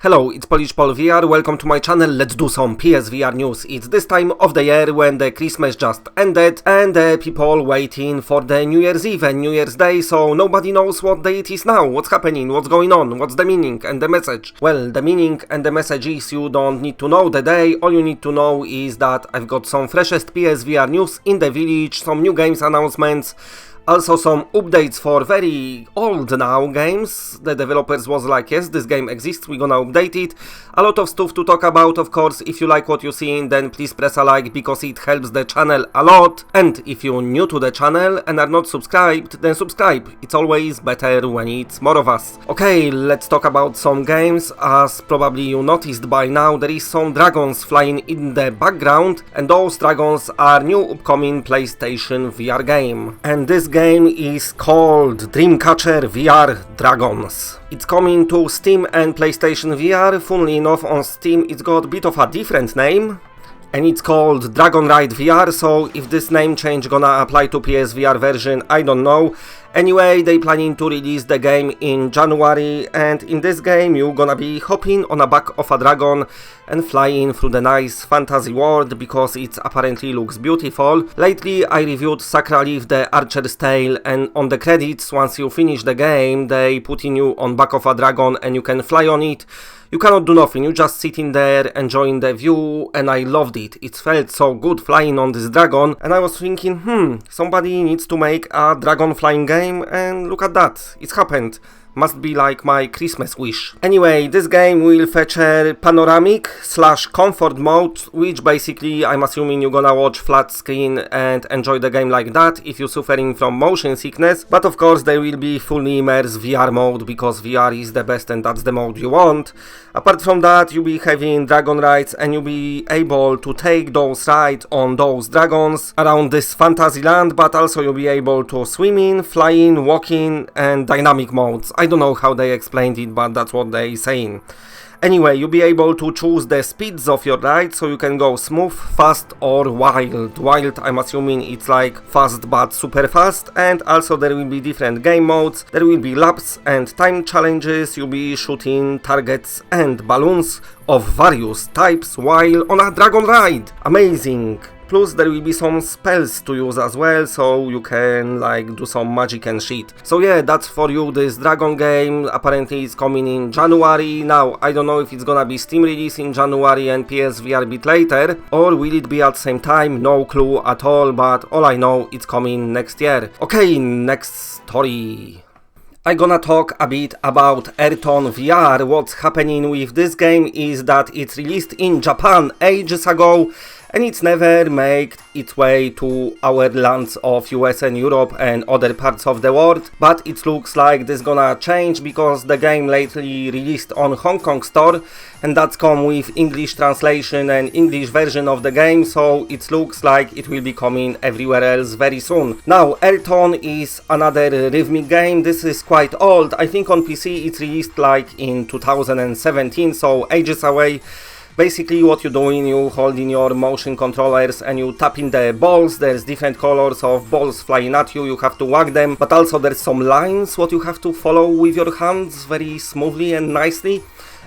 Hello, it's Polish Pol VR, welcome to my channel. Let's do some PSVR news. It's this time of the year when the Christmas just ended and the people waiting for the New Year's Eve and New Year's Day, so nobody knows what day it is now, what's happening, what's going on, what's the meaning and the message. Well, the meaning and the message is you don't need to know the day, all you need to know is that I've got some freshest PSVR news in the village, some new games announcements, also some updates for very old now games. The developers was like, yes, this game exists, we're gonna update it. A lot of stuff to talk about, of course. If you like what you're seeing, then please press a like because it helps the channel a lot. And if you're new to the channel and are not subscribed, then subscribe. It's always better when it's more of us. Okay, let's talk about some games. As probably you noticed by now, there is some dragons flying in the background, and those dragons are new upcoming PlayStation VR game. And this game is called DREAMCATCHER VR Dragons. It's coming to Steam and PlayStation VR. Funnily enough, on Steam it's got a bit of a different name, and it's called Dragon Ride VR, so if this name change gonna apply to PSVR version, I don't know. Anyway, they planning to release the game in January, and in this game you're gonna be hopping on the back of a dragon and flying through the nice fantasy world because it apparently looks beautiful. Lately I reviewed Sacra Leaf the Archer's Tale, and on the credits, once you finish the game, they putting you on back of a dragon and you can fly on it. You cannot do nothing, you just sitting there enjoying the view, and I loved it. It felt so good flying on this dragon, and I was thinking, somebody needs to make a dragon flying game, and look at that, it's happened. Must be like my Christmas wish. Anyway, this game will feature panoramic/comfort mode, which basically I'm assuming you're gonna watch flat screen and enjoy the game like that if you're suffering from motion sickness. But of course there will be fully immersed VR mode because VR is the best and that's the mode you want. Apart from that, you'll be having dragon rides and you'll be able to take those rides on those dragons around this fantasy land, but also you'll be able to swim in, flying, walking and dynamic modes. I don't know how they explained it, but that's what they saying. Anyway, you'll be able to choose the speeds of your ride, so you can go smooth, fast or wild. Wild, I'm assuming it's like fast but super fast, and also there will be different game modes. There will be laps and time challenges. You'll be shooting targets and balloons of various types while on a dragon ride. Amazing! Plus there will be some spells to use as well, so you can like do some magic and shit. So yeah, that's for you, this dragon game. Apparently it's coming in January. Now I don't know if it's gonna be Steam release in January and PSVR a bit later, or will it be at the same time, no clue at all, but all I know it's coming next year. Okay, next story. I'm gonna talk a bit about AIRTONE VR. What's happening with this game is that it's released in Japan ages ago, and it's never made its way to our lands of US and Europe and other parts of the world, but it looks like this gonna change because the game lately released on Hong Kong store, and that's come with English translation and English version of the game, so it looks like it will be coming everywhere else very soon. Now, AIRTONE is another rhythmic game. This is quite old. I think on PC it's released like in 2017, so ages away. Basically what you're doing, you holding your motion controllers and you tapping the balls. There's different colors of balls flying at you, you have to whack them, but also there's some lines what you have to follow with your hands very smoothly and nicely.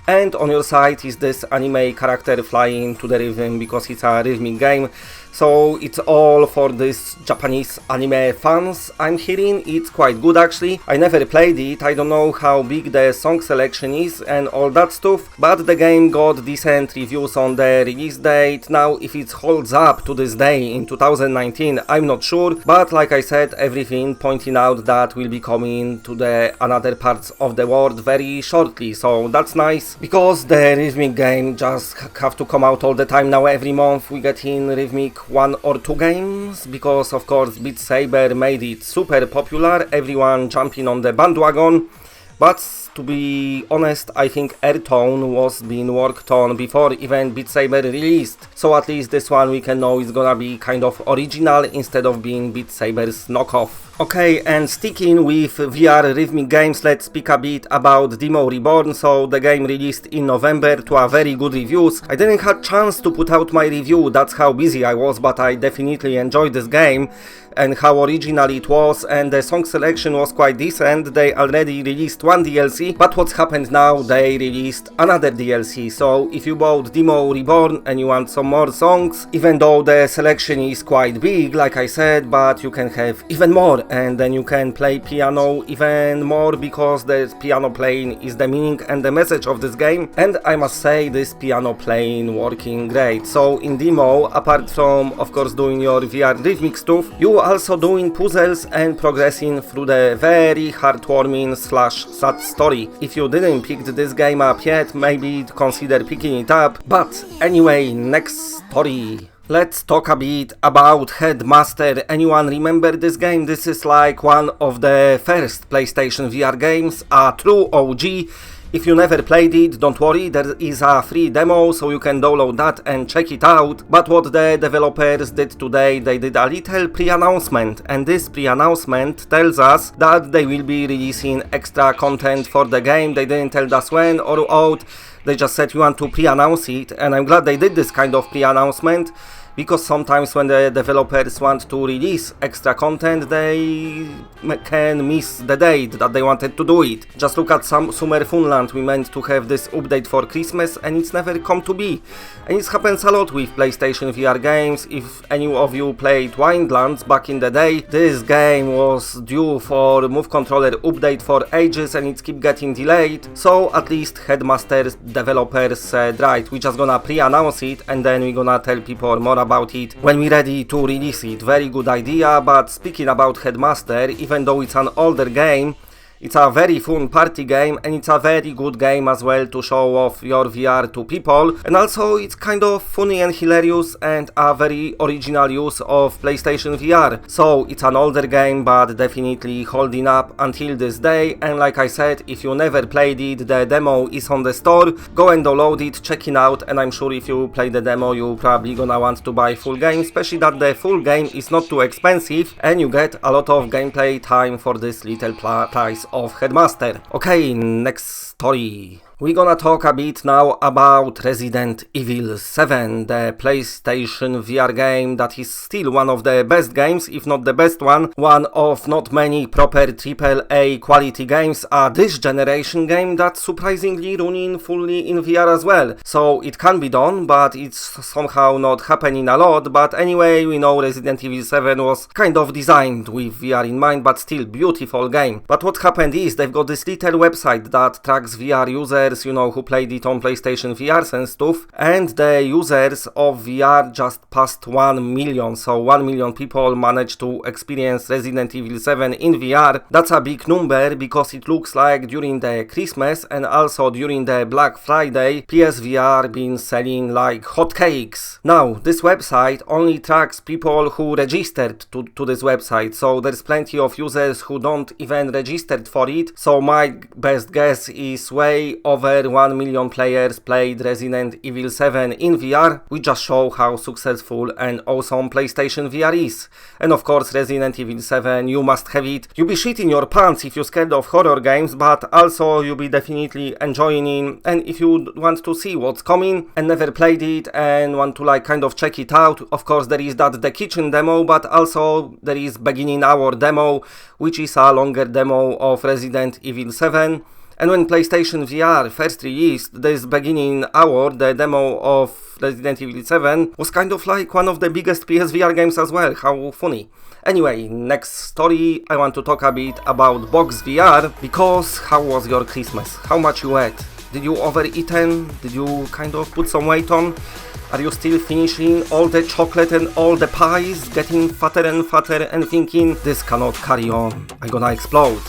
And on your side is this anime character flying to the rhythm because it's a rhythmic game. So it's all for this Japanese anime fans. I'm hearing it's quite good actually. I never played it, I don't know how big the song selection is and all that stuff, but the game got decent reviews on the release date. Now if it holds up to this day in 2019, I'm not sure, but like I said, everything pointing out that will be coming to the another parts of the world very shortly, so that's nice because the rhythmic game just have to come out all the time now. Every month we get in rhythmic 1 or 2 games because of course Beat Saber made it super popular, everyone jumping on the bandwagon. But to be honest, I think AIRTONE was being worked on before even Beat Saber released, so at least this one we can know is gonna be kind of original instead of being Beat Saber's knockoff. Okay, and sticking with VR rhythmic games, let's speak a bit about DEEMO Reborn. So the game released in November to a very good reviews. I didn't have chance to put out my review, that's how busy I was, but I definitely enjoyed this game and how original it was, and the song selection was quite decent. They already released one DLC, but what's happened now, they released another DLC. So if you bought DEEMO Reborn and you want some more songs, even though the selection is quite big, like I said, but you can have even more, and then you can play piano even more, because the piano playing is the meaning and the message of this game, and I must say this piano playing working great. So in DEEMO, apart from of course doing your VR rhythmic stuff, you also doing puzzles and progressing through the very heartwarming / sad story. If you didn't pick this game up yet, maybe consider picking it up. But anyway, next story. Let's talk a bit about HEADMASTER. Anyone remember this game? This is like one of the first PlayStation VR games, a true OG. If you never played it, don't worry, there is a free demo, so you can download that and check it out. But what the developers did today, they did a little pre-announcement, and this pre-announcement tells us that they will be releasing extra content for the game. They didn't tell us when or out, they just said you want to pre-announce it, and I'm glad they did this kind of pre-announcement, because sometimes when the developers want to release extra content, they can miss the date that they wanted to do it. Just look at Summer Funland, we meant to have this update for Christmas and it's never come to be. And it happens a lot with PlayStation VR games. If any of you played Windlands back in the day, this game was due for Move Controller update for ages and it keep getting delayed. So at least HEADMASTER developers said, right, we just gonna pre-announce it and then we're gonna tell people more about it when we're ready to release it. Very good idea. But speaking about HEADMASTER, even though it's an older game, it's a very fun party game, and it's a very good game as well to show off your VR to people, and also it's kind of funny and hilarious and a very original use of PlayStation VR. So it's an older game but definitely holding up until this day, and like I said, if you never played it, the demo is on the store, go and download it, check it out, and I'm sure if you play the demo you probably gonna want to buy full game, especially that the full game is not too expensive and you get a lot of gameplay time for this little price of HEADMASTER. Okay, next story. We're gonna talk a bit now about Resident Evil 7, the PlayStation VR game that is still one of the best games, if not the best one of not many proper AAA quality games, this generation game that's surprisingly running fully in VR as well. So it can be done, but it's somehow not happening a lot. But anyway, we know Resident Evil 7 was kind of designed with VR in mind, but still beautiful game. But what happened is they've got this little website that tracks VR users, you know, who played it on PlayStation VR and stuff, and the users of VR just passed 1 million. So 1 million people managed to experience Resident Evil 7 in VR. That's a big number, because it looks like during the Christmas and also during the Black Friday, PSVR been selling like hotcakes. Now, this website only tracks people who registered to this website, so there's plenty of users who don't even registered for it. So my best guess is way over 1 million players played Resident Evil 7 in VR. We just show how successful and awesome PlayStation VR is. And of course, Resident Evil 7, you must have it. You'll be shitting your pants if you're scared of horror games, but also you'll be definitely enjoying it. And if you want to see what's coming and never played it and want to like kind of check it out, of course there is that the kitchen demo, but also there is beginning hour demo, which is a longer demo of Resident Evil 7. And when PlayStation VR first released this beginning hour, the demo of Resident Evil 7 was kind of like one of the biggest PSVR games as well. How funny. Anyway, next story, I want to talk a bit about Box VR, because how was your Christmas? How much you ate? Did you overeaten? Did you kind of put some weight on? Are you still finishing all the chocolate and all the pies, getting fatter and thinking, this cannot carry on, I'm gonna explode?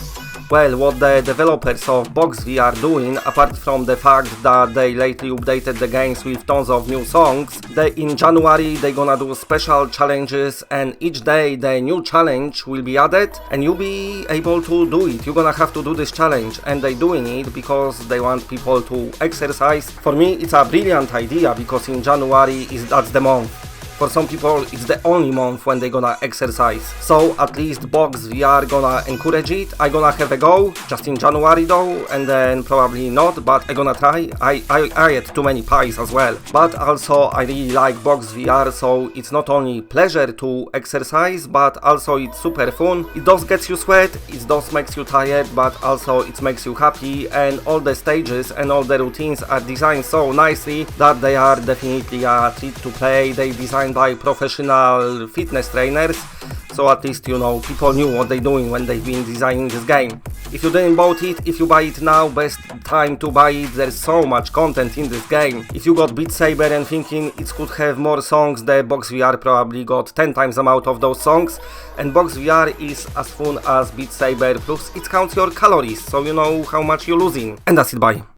Well, what the developers of Box VR are doing, apart from the fact that they lately updated the games with tons of new songs, in January they're gonna do special challenges, and each day the new challenge will be added and you'll be able to do it. You're gonna have to do this challenge, and they're doing it because they want people to exercise. For me, it's a brilliant idea, because in January that's the month For some people, it's the only month when they gonna exercise. So at least Box VR gonna encourage it. I gonna have a go, just in January though, and then probably not, but I gonna try. I ate too many pies as well. But also I really like Box VR, so it's not only pleasure to exercise, but also it's super fun. It does get you sweat, it does makes you tired, but also it makes you happy, and all the stages and all the routines are designed so nicely that they are definitely a treat to play. They designed by professional fitness trainers, so at least you know people knew what they're doing when they've been designing this game. If you didn't bought it, if you buy it now, best time to buy it. There's so much content in this game. If you got Beat Saber and thinking it could have more songs, the Box VR probably got 10 times the amount of those songs, and Box VR is as fun as Beat Saber, plus it counts your calories, so you know how much you're losing. And that's it, bye.